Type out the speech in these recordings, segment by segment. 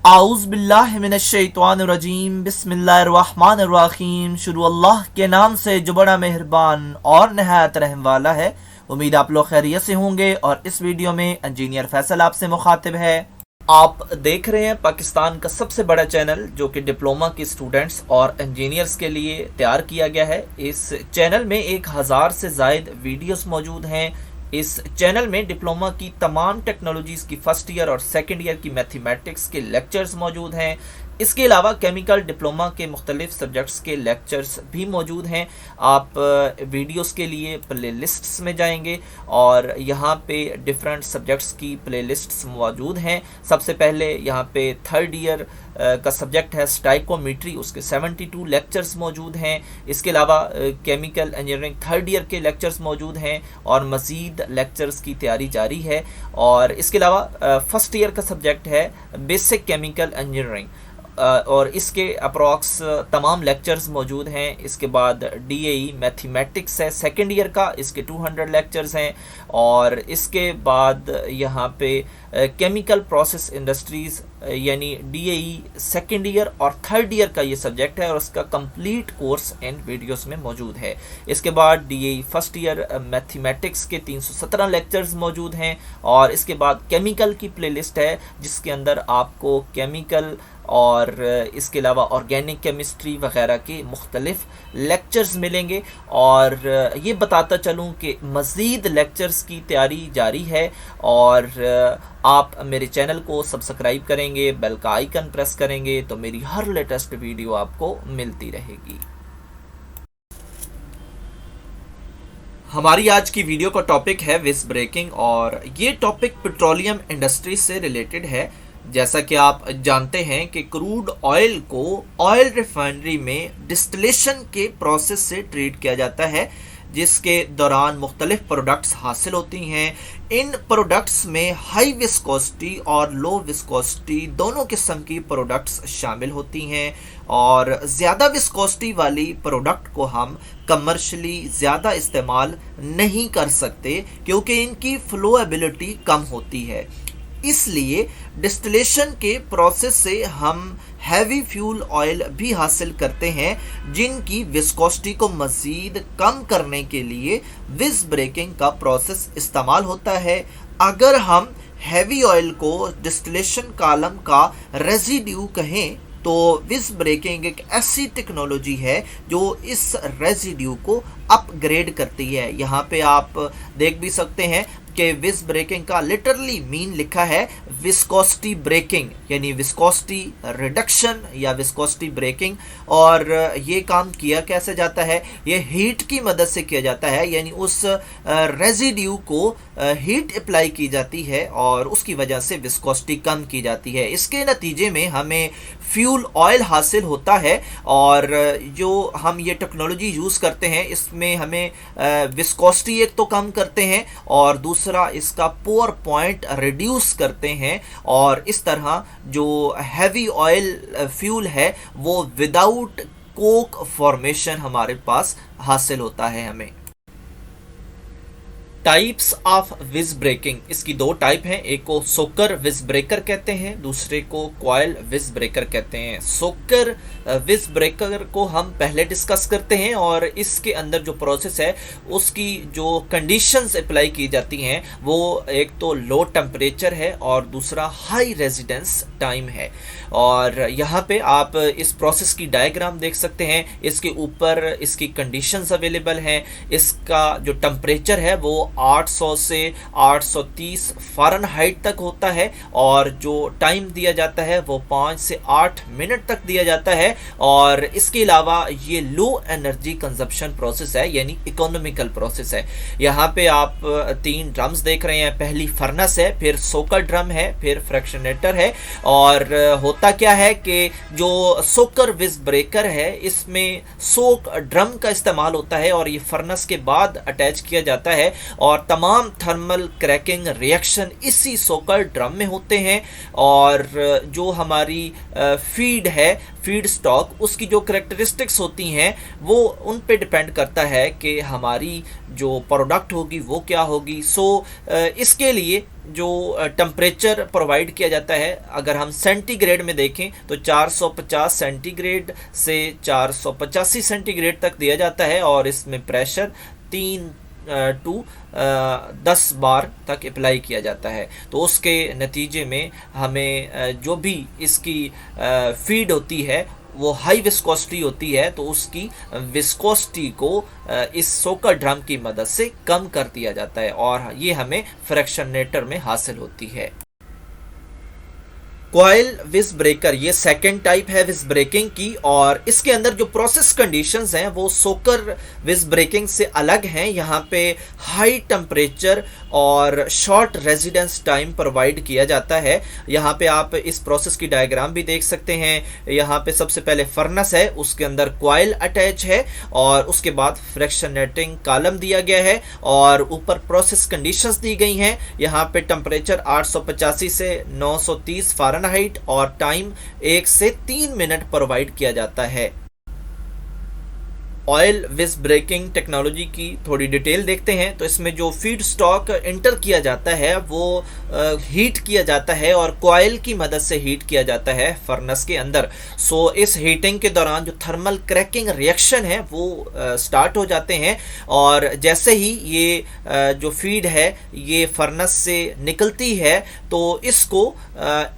आउज़ुबिल्लाहिमिनश्शैतानिर्रजीम बिस्मिल्लाहिर्रहमानिर्रहीम। शुरू अल्लाह के नाम से जो बड़ा मेहरबान और नहायत रहम वाला है। उम्मीद आप लोग खैरियत से होंगे और इस वीडियो में इंजीनियर फैसल आपसे मुखातिब है। आप देख रहे हैं पाकिस्तान का सबसे बड़ा चैनल जो कि डिप्लोमा के स्टूडेंट्स और इंजीनियर्स के लिए तैयार किया गया है। इस चैनल में 1000 से ज़ायद वीडियोस मौजूद हैं। इस चैनल में डिप्लोमा की तमाम टेक्नोलॉजीज़ की फ़र्स्ट ईयर और सेकंड ईयर की मैथमेटिक्स के लेक्चर्स मौजूद हैं। इसके अलावा केमिकल डिप्लोमा के मुख्तलिफ सब्जेक्ट्स के लेक्चर्स भी मौजूद हैं। आप वीडियोस के लिए प्लेलिस्ट्स में जाएंगे और यहाँ पे डिफरेंट सब्जेक्ट्स की प्लेलिस्ट्स मौजूद हैं। सबसे पहले यहाँ पे थर्ड ईयर का सब्जेक्ट है स्टाइकोमेट्री, उसके 72 लेक्चर्स मौजूद हैं। इसके अलावा केमिकल इंजीनियरिंग थर्ड ईयर के लेक्चर्स मौजूद हैं और मज़ीद लेक्चर्स की तैयारी जारी है। और इसके अलावा फर्स्ट ईयर का सब्जेक्ट है बेसिक केमिकल इंजीनियरिंग और इसके अप्रॉक्स तमाम लेक्चर्स मौजूद हैं। इसके बाद डीएई मैथमेटिक्स है सेकेंड ईयर का, इसके 200 लेक्चर्स हैं। और इसके बाद यहाँ पे केमिकल प्रोसेस इंडस्ट्रीज़ यानी डीएई सेकेंड ईयर और थर्ड ईयर का ये सब्जेक्ट है और उसका कंप्लीट कोर्स इन वीडियोस में मौजूद है। इसके बाद डीएई फर्स्ट ईयर मैथमेटिक्स के 317 लेक्चर्स मौजूद हैं। और इसके बाद केमिकल की प्लेलिस्ट है जिसके अंदर आपको केमिकल और इसके अलावा ऑर्गेनिक केमिस्ट्री वगैरह के मुख्तलिफ लेक्चर्स मिलेंगे। और ये बताता चलूँ कि मज़ीद लेक्चर्स की तैयारी जारी है। और आप मेरे चैनल को सब्सक्राइब करेंगे, बेल का आइकन प्रेस करेंगे तो मेरी हर लेटेस्ट वीडियो आपको मिलती रहेगी। हमारी आज की वीडियो का टॉपिक है विज ब्रेकिंग और ये टॉपिक पेट्रोलियम इंडस्ट्री से रिलेटेड है। जैसा कि आप जानते हैं कि क्रूड ऑयल को ऑयल रिफाइनरी में डिस्टिलेशन के प्रोसेस से ट्रीट किया जाता है जिसके दौरान मुख्तलिफ प्रोडक्ट्स हासिल होती हैं। इन प्रोडक्ट्स में हाई विस्कोसिटी और लो विस्कोसिटी दोनों किस्म की प्रोडक्ट्स शामिल होती हैं। और ज़्यादा विस्कोसिटी वाली प्रोडक्ट को हम कमर्शली ज़्यादा इस्तेमाल नहीं कर सकते क्योंकि इनकी फ्लोएबिलिटी कम होती है। इसलिए डिस्टिलेशन के प्रोसेस से हम हैवी फ्यूल ऑयल भी हासिल करते हैं जिनकी विस्कोसिटी को मज़ीद कम करने के लिए विज ब्रेकिंग का प्रोसेस इस्तेमाल होता है। अगर हम हैवी ऑयल को डिस्टिलेशन कॉलम का रेजिड्यू कहें तो विज ब्रेकिंग एक ऐसी टेक्नोलॉजी है जो इस रेजिड्यू को अपग्रेड करती है। यहाँ पे आप देख भी सकते हैं कि विज ब्रेकिंग का लिटरली मीन लिखा है विस्कोसिटी ब्रेकिंग यानी विस्कोसिटी रिडक्शन या विस्कोसिटी ब्रेकिंग। और ये काम किया कैसे जाता है, ये हीट की मदद से किया जाता है यानी उस रेजिड्यू को हीट अप्लाई की जाती है और उसकी वजह से विस्कोसिटी कम की जाती है। इसके नतीजे में हमें फ्यूल ऑयल हासिल होता है। और जो हम ये टेक्नोलॉजी यूज़ करते हैं इसमें हमें विस्कोसिटी एक तो कम करते हैं और दूसरा इसका पोर पॉइंट रिड्यूस करते हैं। और इस तरह जो हैवी ऑयल फ्यूल है वो विदाउट कोक फॉर्मेशन हमारे पास हासिल होता है। हमें टाइप्स ऑफ विज ब्रेकिंग, इसकी दो टाइप हैं। एक को सोकर विज ब्रेकर कहते हैं, दूसरे को कॉइल विज ब्रेकर कहते हैं। सोकर विज ब्रेकर को हम पहले डिस्कस करते हैं और इसके अंदर जो प्रोसेस है उसकी जो कंडीशंस अप्लाई की जाती हैं वो एक तो लो टेम्परेचर है और दूसरा हाई रेजिडेंस टाइम है। और यहाँ पे आप इस प्रोसेस की डायग्राम देख सकते हैं। इसके ऊपर इसकी कंडीशंस अवेलेबल हैं। इसका जो टेम्परेचर है वो 800 से 830 फ़ारेनहाइट तक होता है और जो टाइम दिया जाता है वो 5 से 8 मिनट तक दिया जाता है। और इसके अलावा ये लो एनर्जी कंजप्शन प्रोसेस है यानी इकोनॉमिकल प्रोसेस है। यहाँ पे आप 3 ड्रम्स देख रहे हैं, पहली फर्नेस है, फिर सोकर ड्रम है, फिर फ्रैक्शनेटर है। और होता क्या है कि जो सोकर विज ब्रेकर है इसमें सोक ड्रम का इस्तेमाल होता है और ये फर्नेस के बाद अटैच किया जाता है और तमाम थर्मल क्रैकिंग रिएक्शन इसी सोकर ड्रम में होते हैं। और जो हमारी फीड है, फीड स्टॉक, उसकी जो करेक्टरिस्टिक्स होती हैं वो उन पे डिपेंड करता है कि हमारी जो प्रोडक्ट होगी वो क्या होगी। इसके लिए जो टेम्परेचर प्रोवाइड किया जाता है, अगर हम सेंटीग्रेड में देखें तो 450 सेंटीग्रेड से 485 सेंटीग्रेड तक दिया जाता है, और इसमें प्रेशर 3 टू 10 बार तक अप्लाई किया जाता है। तो उसके नतीजे में हमें जो भी इसकी फीड होती है वो हाई विस्कोसिटी होती है, तो उसकी विस्कोसिटी को इस सोकर ड्रम की मदद से कम कर दिया जाता है, और ये हमें फ्रैक्शनेटर में हासिल होती है। कॉइल विज ब्रेकर, ये सेकेंड टाइप है विज ब्रेकिंग की, और इसके अंदर जो प्रोसेस कंडीशंस हैं वो सोकर विज ब्रेकिंग से अलग हैं। यहाँ पे हाई टेम्परेचर और शॉर्ट रेजिडेंस टाइम प्रोवाइड किया जाता है। यहाँ पे आप इस प्रोसेस की डायग्राम भी देख सकते हैं। यहाँ पे सबसे पहले फर्नेस है, उसके अंदर कॉइल अटैच है, और उसके बाद फ्रैक्शनेटिंग कॉलम दिया गया है, और ऊपर प्रोसेस कंडीशंस दी गई हैं। यहाँ पे टेम्परेचर 885 से 930 फ़ारेनहाइट और टाइम 1 से 3 मिनट प्रोवाइड किया जाता है। ऑयल विज ब्रेकिंग टेक्नोलॉजी की थोड़ी डिटेल देखते हैं। तो इसमें जो फीड स्टॉक इंटर किया जाता है वो हीट किया जाता है, और कॉइल की मदद से हीट किया जाता है फर्नेस के अंदर। सो इस हीटिंग के दौरान जो थर्मल क्रैकिंग रिएक्शन है वो स्टार्ट हो जाते हैं, और जैसे ही ये जो फीड है ये फर्नेस से निकलती है तो इसको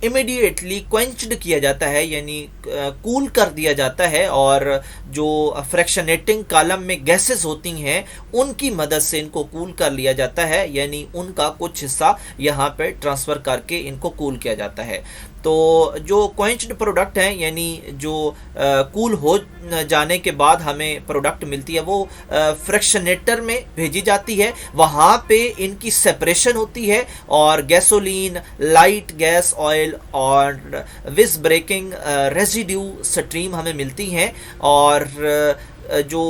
इमीडिएटली क्वेंच्ड किया जाता है, यानी कूल कर दिया जाता है, और जो फ्रैक्शनेटिंग कॉलम में गैसेस होती हैं उनकी मदद से इनको कूल कर लिया जाता है, यानी उनका कुछ हिस्सा यहाँ पे ट्रांसफ़र करके इनको कूल किया जाता है। तो जो क्वेंच्ड प्रोडक्ट हैं, यानी जो कूल हो जाने के बाद हमें प्रोडक्ट मिलती है, वो फ्रैक्शनेटर में भेजी जाती है। वहाँ पे इनकी सेपरेशन होती है, और गैसोलीन, लाइट गैस ऑयल और विज ब्रेकिंग रेजिड्यू स्ट्रीम हमें मिलती हैं, और जो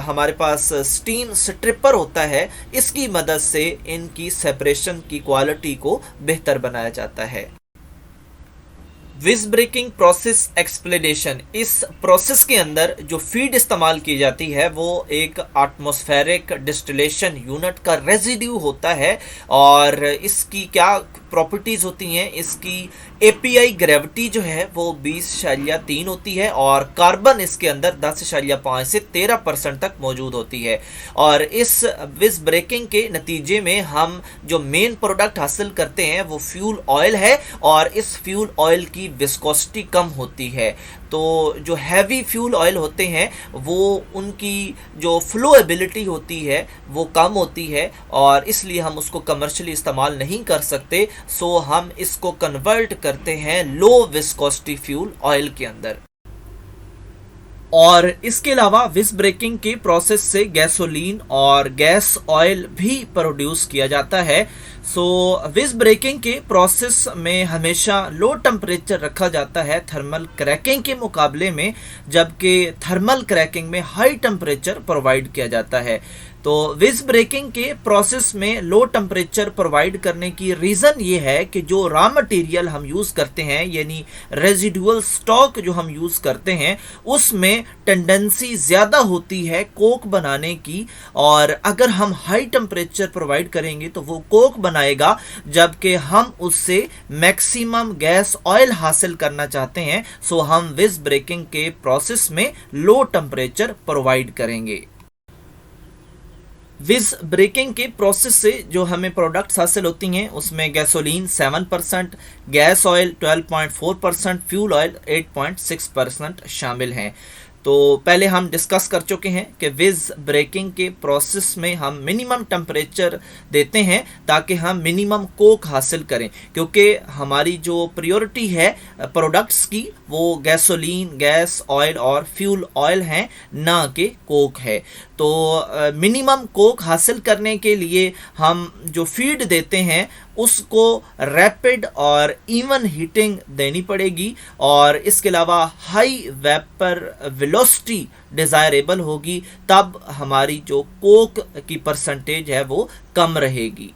हमारे पास स्टीम स्ट्रिपर होता है इसकी मदद से इनकी सेपरेशन की क्वालिटी को बेहतर बनाया जाता है। विज ब्रेकिंग प्रोसेस एक्सप्लेनेशन, इस प्रोसेस के अंदर जो फीड इस्तेमाल की जाती है वो एक एटमॉस्फेरिक डिस्टिलेशन यूनिट का रेजिड्यू होता है, और इसकी क्या प्रॉपर्टीज़ होती हैं, इसकी एपीआई ग्रेविटी जो है वो 20.3 होती है, और कार्बन इसके अंदर 10.5 से 13% तक मौजूद होती है। और इस विज ब्रेकिंग के नतीजे में हम जो मेन प्रोडक्ट हासिल करते हैं वो फ्यूल ऑयल है, और इस फ्यूल ऑयल की विस्कोसिटी कम होती है। तो जो हैवी फ्यूल ऑयल होते हैं वो उनकी जो फ्लोएबिलिटी होती है वो कम होती है, और इसलिए हम उसको कमर्शियली इस्तेमाल नहीं कर सकते। सो हम इसको कन्वर्ट करते हैं लो विस्कोसिटी फ्यूल ऑयल के अंदर। और इसके अलावा विज ब्रेकिंग के प्रोसेस से गैसोलीन और गैस ऑयल भी प्रोड्यूस किया जाता है। सो विज ब्रेकिंग के प्रोसेस में हमेशा लो टेम्परेचर रखा जाता है थर्मल क्रैकिंग के मुकाबले में, जबकि थर्मल क्रैकिंग में हाई टेम्परेचर प्रोवाइड किया जाता है। तो विज ब्रेकिंग के प्रोसेस में लो टेम्परेचर प्रोवाइड करने की रीज़न ये है कि जो रॉ मटेरियल हम यूज़ करते हैं, यानी रेजिडुअल स्टॉक जो हम यूज़ करते हैं, उसमें टेंडेंसी ज़्यादा होती है कोक बनाने की, और अगर हम हाई टेम्परेचर प्रोवाइड करेंगे तो वो कोक बनाएगा, जबकि हम उससे मैक्सिमम गैस ऑयल हासिल करना चाहते हैं। सो हम विज ब्रेकिंग के प्रोसेस में लो टेम्परेचर प्रोवाइड करेंगे। विज ब्रेकिंग के प्रोसेस से जो हमें प्रोडक्ट्स हासिल होती हैं उसमें gasoline 7%, gas oil 12.4%, fuel oil 8.6% शामिल हैं। तो पहले हम डिस्कस कर चुके हैं कि विज ब्रेकिंग के प्रोसेस में हम मिनिमम टेम्परेचर देते हैं ताकि हम मिनिमम कोक हासिल करें, क्योंकि हमारी जो प्रायोरिटी है प्रोडक्ट्स की वो गैसोलीन, गैस ऑयल और फ्यूल ऑयल हैं, ना कि कोक है। तो मिनिमम कोक हासिल करने के लिए हम जो फीड देते हैं उसको रैपिड और इवन हीटिंग देनी पड़ेगी, और इसके अलावा हाई वेपर वेलोसिटी डिज़ायरेबल होगी, तब हमारी जो कोक की परसेंटेज है वो कम रहेगी।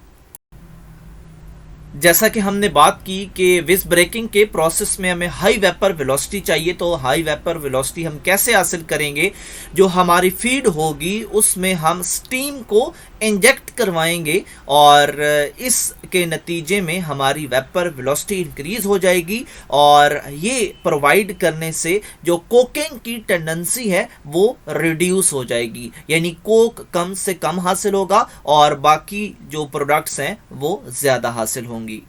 जैसा कि हमने बात की कि विज ब्रेकिंग के प्रोसेस में हमें हाई वेपर वेलोसिटी चाहिए, तो हाई वेपर वेलोसिटी हम कैसे हासिल करेंगे? जो हमारी फीड होगी उसमें हम स्टीम को इंजेक्ट करवाएंगे और इसके नतीजे में हमारी वेपर वेलोसिटी इंक्रीज हो जाएगी और ये प्रोवाइड करने से जो कोकिंग की टेंडेंसी है वो रिड्यूस हो जाएगी, यानी कोक कम से कम हासिल होगा और बाकी जो प्रोडक्ट्स हैं वो ज़्यादा हासिल होंगी।